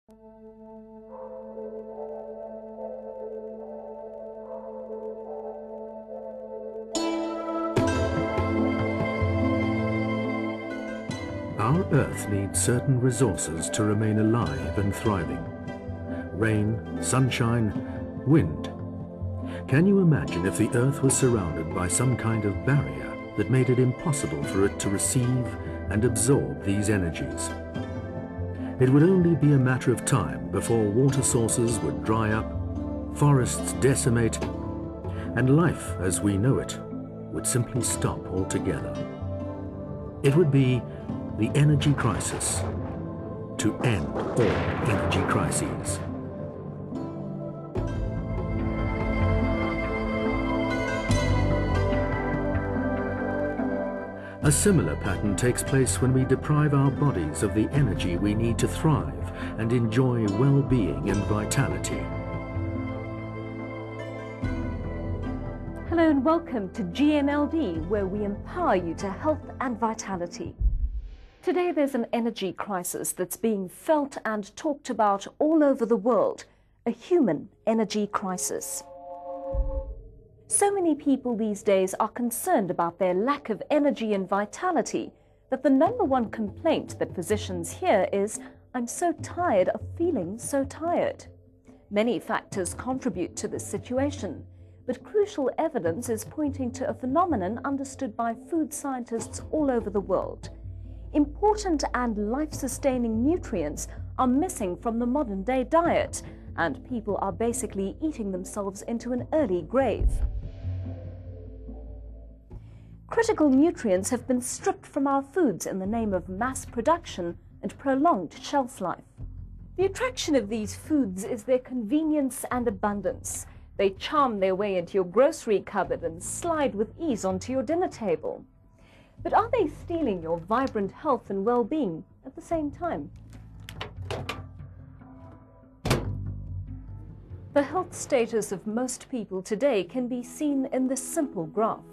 Our Earth needs certain resources to remain alive and thriving. Rain, sunshine, wind. Can you imagine if the Earth was surrounded by some kind of barrier that made it impossible for it to receive and absorb these energies? It would only be a matter of time before water sources would dry up, forests decimate, and life as we know it would simply stop altogether. It would be the energy crisis, to end all energy crises. A similar pattern takes place when we deprive our bodies of the energy we need to thrive and enjoy well-being and vitality. Hello and welcome to GNLD, where we empower you to health and vitality. Today there's an energy crisis that's being felt and talked about all over the world, a human energy crisis. So many people these days are concerned about their lack of energy and vitality that the number one complaint that physicians hear is, "I'm so tired of feeling so tired." Many factors contribute to this situation, but crucial evidence is pointing to a phenomenon understood by food scientists all over the world. Important and life-sustaining nutrients are missing from the modern-day diet, and people are basically eating themselves into an early grave. Critical nutrients have been stripped from our foods in the name of mass production and prolonged shelf life. The attraction of these foods is their convenience and abundance. They charm their way into your grocery cupboard and slide with ease onto your dinner table. But are they stealing your vibrant health and well-being at the same time? The health status of most people today can be seen in this simple graph.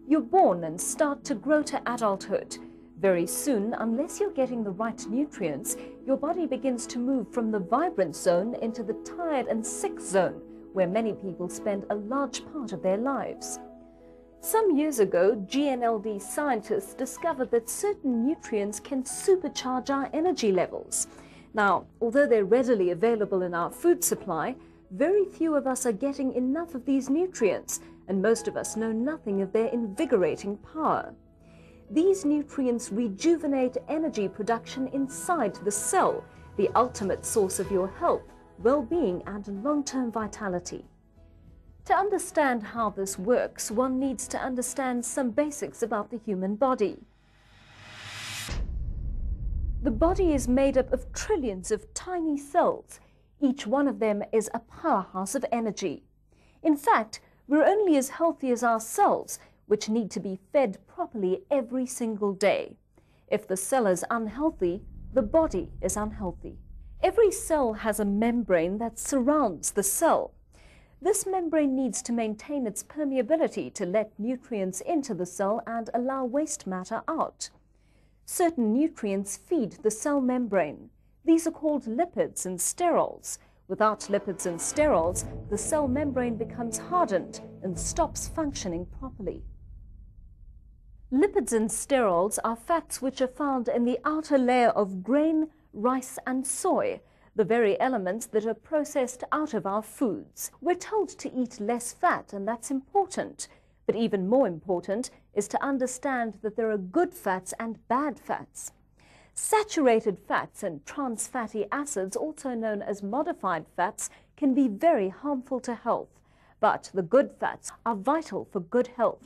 You're born and start to grow to adulthood. Very soon, unless you're getting the right nutrients, your body begins to move from the vibrant zone into the tired and sick zone, where many people spend a large part of their lives. Some years ago, GNLD scientists discovered that certain nutrients can supercharge our energy levels. Now, although they're readily available in our food supply, very few of us are getting enough of these nutrients, and most of us know nothing of their invigorating power. These nutrients rejuvenate energy production inside the cell, the ultimate source of your health, well-being, and long-term vitality. To understand how this works, one needs to understand some basics about the human body. The body is made up of trillions of tiny cells. Each one of them is a powerhouse of energy. In fact, we're only as healthy as our cells, which need to be fed properly every single day. If the cell is unhealthy, the body is unhealthy. Every cell has a membrane that surrounds the cell. This membrane needs to maintain its permeability to let nutrients into the cell and allow waste matter out. Certain nutrients feed the cell membrane. These are called lipids and sterols. Without lipids and sterols, the cell membrane becomes hardened and stops functioning properly. Lipids and sterols are fats which are found in the outer layer of grain, rice, and soy, the very elements that are processed out of our foods. We're told to eat less fat, and that's important. But even more important is to understand that there are good fats and bad fats. Saturated fats and trans fatty acids, also known as modified fats, can be very harmful to health. But the good fats are vital for good health.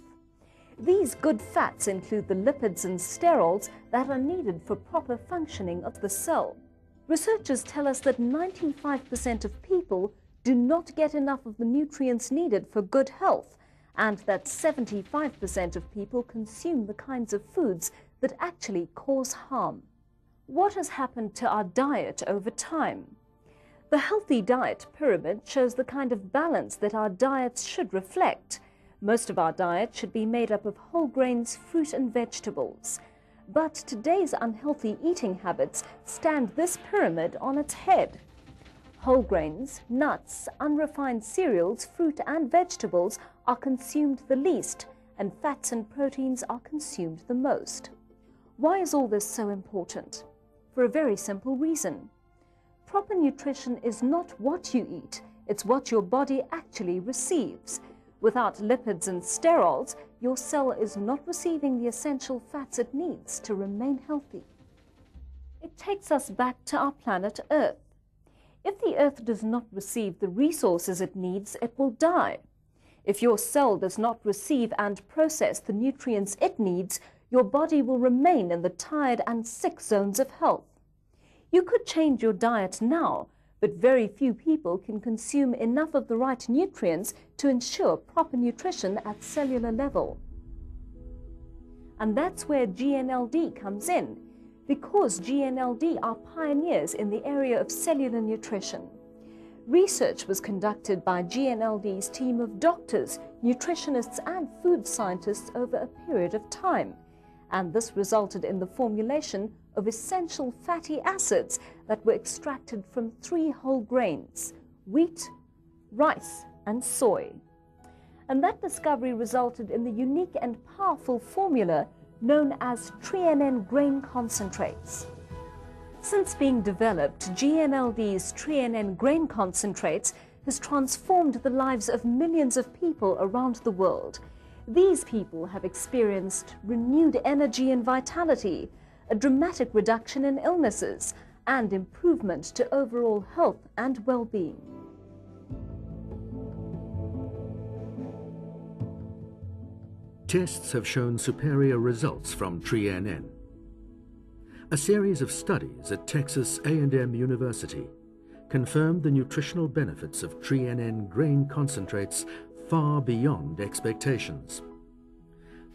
These good fats include the lipids and sterols that are needed for proper functioning of the cell. Researchers tell us that 95% of people do not get enough of the nutrients needed for good health, and that 75% of people consume the kinds of foods that actually cause harm. What has happened to our diet over time? The healthy diet pyramid shows the kind of balance that our diets should reflect. Most of our diet should be made up of whole grains, fruit and vegetables. But today's unhealthy eating habits stand this pyramid on its head. Whole grains, nuts, unrefined cereals, fruit and vegetables are consumed the least, and fats and proteins are consumed the most. Why is all this so important? For a very simple reason. Proper nutrition is not what you eat, it's what your body actually receives. Without lipids and sterols, your cell is not receiving the essential fats it needs to remain healthy. It takes us back to our planet Earth. If the Earth does not receive the resources it needs, it will die. If your cell does not receive and process the nutrients it needs, your body will remain in the tired and sick zones of health. You could change your diet now, but very few people can consume enough of the right nutrients to ensure proper nutrition at cellular level. And that's where GNLD comes in, because GNLD are pioneers in the area of cellular nutrition. Research was conducted by GNLD's team of doctors, nutritionists and food scientists over a period of time, and this resulted in the formulation of essential fatty acids that were extracted from 3 whole grains: wheat, rice and soy. And that discovery resulted in the unique and powerful formula known as TreaNN grain concentrates. Since being developed, GNLD's TreaNN grain concentrates has transformed the lives of millions of people around the world. These people have experienced renewed energy and vitality, a dramatic reduction in illnesses, and improvement to overall health and well-being. Tests have shown superior results from TreaNN. A series of studies at Texas A&M University confirmed the nutritional benefits of TreaNN grain concentrates far beyond expectations.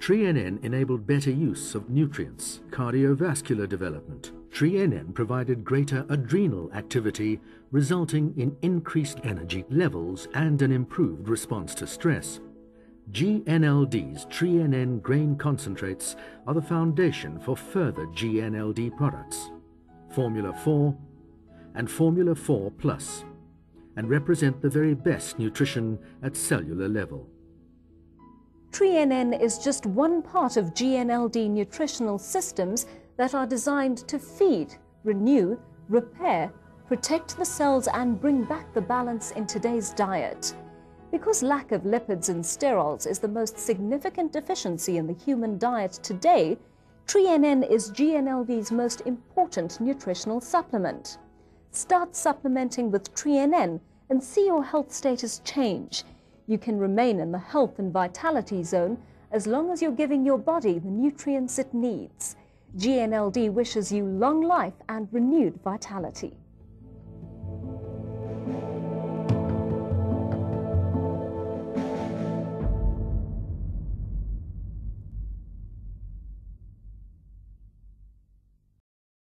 TreaNN enabled better use of nutrients, cardiovascular development. TreaNN provided greater adrenal activity, resulting in increased energy levels and an improved response to stress. GNLD's TreaNN grain concentrates are the foundation for further GNLD products, Formula 4 and Formula 4 Plus, and represent the very best nutrition at cellular level. TreaNN is just one part of GNLD nutritional systems that are designed to feed, renew, repair, protect the cells and bring back the balance in today's diet. Because lack of lipids and sterols is the most significant deficiency in the human diet today, TreaNN is GNLD's most important nutritional supplement. Start supplementing with TreaNN and see your health status change. You can remain in the health and vitality zone as long as you're giving your body the nutrients it needs. GNLD wishes you long life and renewed vitality.